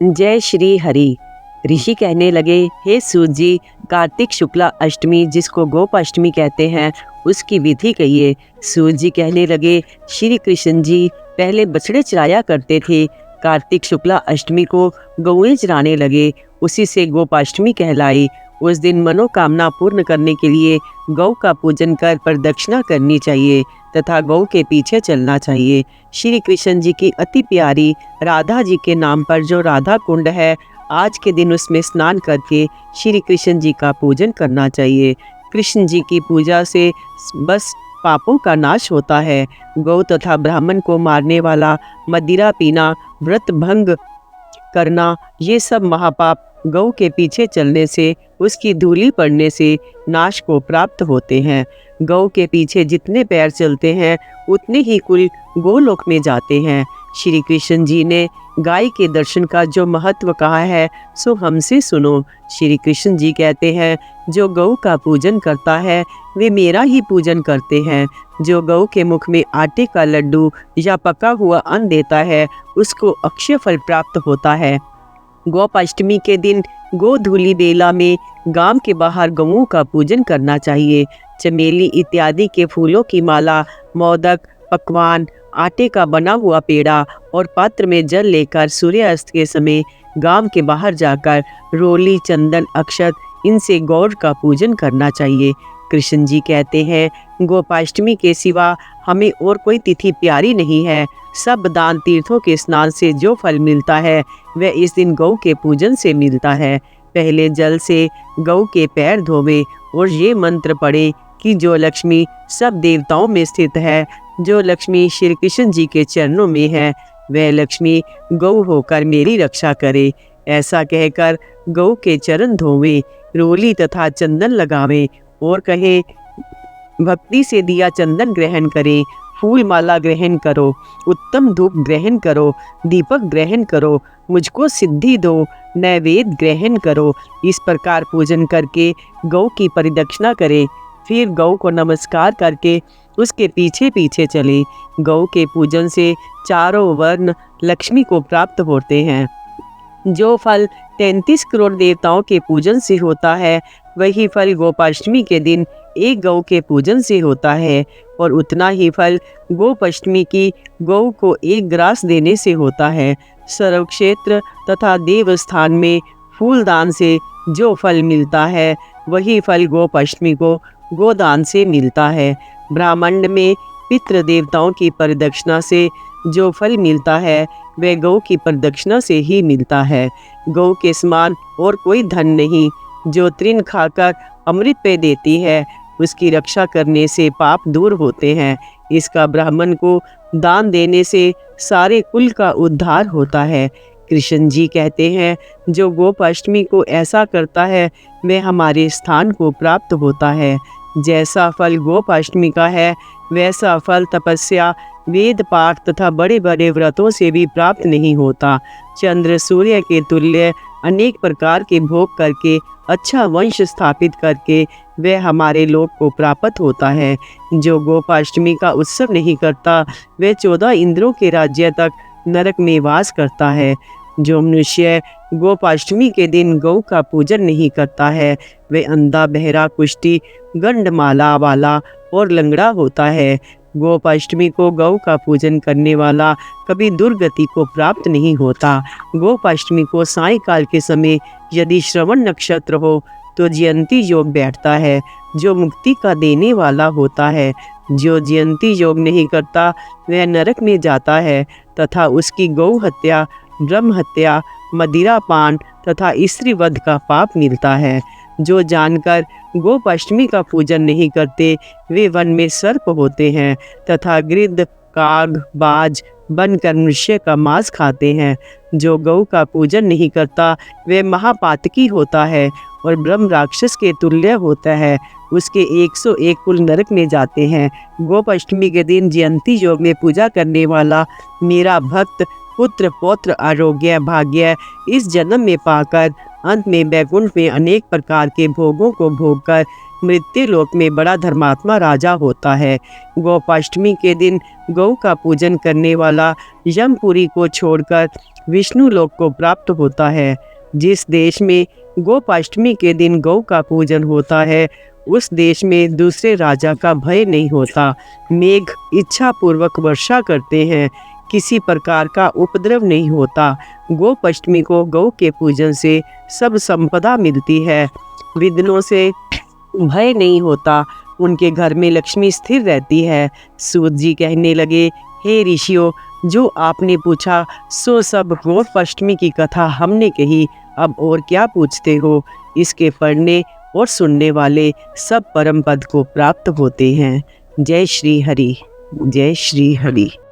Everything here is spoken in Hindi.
जय श्री हरि। ऋषि कहने लगे, हे सूत जी, कार्तिक शुक्ला अष्टमी जिसको गोपाष्टमी कहते हैं उसकी विधि कहिए। सूत जी कहने लगे, श्री कृष्ण जी पहले बछड़े चराया करते थे, कार्तिक शुक्ला अष्टमी को गौएं चराने लगे, उसी से गोपाष्टमी कहलाई। उस दिन मनोकामना पूर्ण करने के लिए गौ का पूजन कर प्रदक्षिणा करनी चाहिए तथा गौ के पीछे चलना चाहिए। श्री कृष्ण जी की अति प्यारी राधा जी के नाम पर जो राधा कुंड है, आज के दिन उसमें स्नान करके श्री कृष्ण जी का पूजन करना चाहिए। कृष्ण जी की पूजा से बस पापों का नाश होता है। गौ तथा ब्राह्मण को मारने वाला, मदिरा पीना, व्रत भंग करना, ये सब महापाप गौ के पीछे चलने से, उसकी धूली पड़ने से नाश को प्राप्त होते हैं। गौ के पीछे जितने पैर चलते हैं उतने ही कुल गोलोक में जाते हैं। श्री कृष्ण जी ने गाय के दर्शन का जो महत्व कहा है सो हमसे सुनो। श्री कृष्ण जी कहते हैं, जो गौ का पूजन करता है वे मेरा ही पूजन करते हैं। जो गौ के मुख में आटे का लड्डू या पका हुआ अन्न देता है उसको अक्षय फल प्राप्त होता है। गोपाष्टमी के दिन गोधूली बेला में गांव के बाहर गौओं का पूजन करना चाहिए। चमेली इत्यादि के फूलों की माला, मोदक, पकवान, आटे का बना हुआ पेड़ा और पात्र में जल लेकर सूर्यास्त के समय गांव के बाहर जाकर रोली, चंदन, अक्षत इनसे गौर का पूजन करना चाहिए। कृष्ण जी कहते हैं, गोपाष्टमी के सिवा हमें और कोई तिथि प्यारी नहीं है। सब दान तीर्थों के स्नान से जो फल मिलता है वह इस दिन गौ के पूजन से मिलता है। पहले जल से गौ के पैर धोवे और ये मंत्र पढ़े कि जो लक्ष्मी सब देवताओं में स्थित है, जो लक्ष्मी श्री कृष्ण जी के चरणों में है, वह लक्ष्मी गौ होकर मेरी रक्षा करे। ऐसा कहकर गौ के चरण धोवे, रोली तथा चंदन लगावे और कहे, भक्ति से दिया चंदन ग्रहण करे, फूल माला ग्रहण करो, उत्तम धूप ग्रहण करो, दीपक ग्रहण करो, मुझको सिद्धि दो, नैवेद्य ग्रहण करो। इस प्रकार पूजन करके गौ की परिदक्षिणा करे। फिर गौ को नमस्कार करके उसके पीछे पीछे चले। गौ के पूजन से चारों वर्ण लक्ष्मी को प्राप्त होते हैं। जो फल 33 करोड़ देवताओं के पूजन से होता है वही फल गोपाष्टमी के दिन एक गौ के पूजन से होता है, और उतना ही फल गोपाष्टमी की गौ को एक ग्रास देने से होता है। सर्वक्षेत्र तथा देवस्थान में फूलदान से जो फल मिलता है वही फल गोपाष्टमी को गोदान से मिलता है। ब्रह्मांड में पितृ देवताओं की परिदक्षिणा से जो फल मिलता है वह गौ की प्रदक्षिणा से ही मिलता है। गौ के समान और कोई धन नहीं। जो तृण खाकर अमृत पे देती है उसकी रक्षा करने से पाप दूर होते हैं। इसका ब्राह्मण को दान देने से सारे कुल का उद्धार होता है। कृष्ण जी कहते हैं, जो गोपाष्टमी को ऐसा करता है वह हमारे स्थान को प्राप्त होता है। जैसा फल गोपाष्टमी का है वैसा फल तपस्या, वेद पाठ तथा बड़े बड़े व्रतों से भी प्राप्त नहीं होता। चंद्र सूर्य के तुल्य अनेक प्रकार के भोग करके, अच्छा वंश स्थापित करके वह हमारे लोक को प्राप्त होता है। जो गोपाष्टमी का उत्सव नहीं करता वह 14 इंद्रों के राज्य तक नरक में वास करता है। जो मनुष्य गोपाष्टमी के दिन गौ का पूजन नहीं करता है वह अंधा, बहरा, कुष्ठी, गंडमाला वाला और लंगड़ा होता है। गोपाष्टमी को गौ का पूजन करने वाला कभी दुर्गति को प्राप्त नहीं होता। गोपाष्टमी को सायंकाल के समय यदि श्रवण नक्षत्र हो तो जयंती योग बैठता है, जो मुक्ति का देने वाला होता है। जो जयंती योग नहीं करता वह नरक में जाता है तथा उसकी गौ हत्या, ब्रह्म हत्या, मदिरा पान तथा स्त्री वध का पाप मिलता है। जो जानकर गोपाष्टमी का पूजन नहीं करते वे वन में सर्प होते हैं तथा गिद्ध, काग, बाज बनकर मनुष्य का मांस खाते हैं। जो गौ का पूजन नहीं करता वह महापातकी होता है और ब्रह्म राक्षस के तुल्य होता है। उसके 101 कुल नरक में जाते हैं। गोपाष्टमी के दिन जयंती योग में पूजा करने वाला मेरा भक्त पुत्र, पौत्र, आरोग्य, भाग्य इस जन्म में पाकर अंत में बैकुंठ में अनेक प्रकार के भोगों को भोगकर मृत्यु लोक में बड़ा धर्मात्मा राजा होता है। गोपाष्टमी के दिन गौ का पूजन करने वाला यमपुरी को छोड़कर विष्णु लोक को प्राप्त होता है। जिस देश में गोपाष्टमी के दिन गौ का पूजन होता है उस देश में दूसरे राजा का भय नहीं होता। मेघ इच्छा पूर्वक वर्षा करते हैं, किसी प्रकार का उपद्रव नहीं होता। गोपाष्टमी को गौ के पूजन से सब संपदा मिलती है, विघ्नों से भय नहीं होता, उनके घर में लक्ष्मी स्थिर रहती है। सूत जी कहने लगे, हे ऋषियों, जो आपने पूछा सो सब गोपाष्टमी की कथा हमने कही, अब और क्या पूछते हो। इसके पढ़ने और सुनने वाले सब परम पद को प्राप्त होते हैं। जय श्री हरि, जय श्री हरि।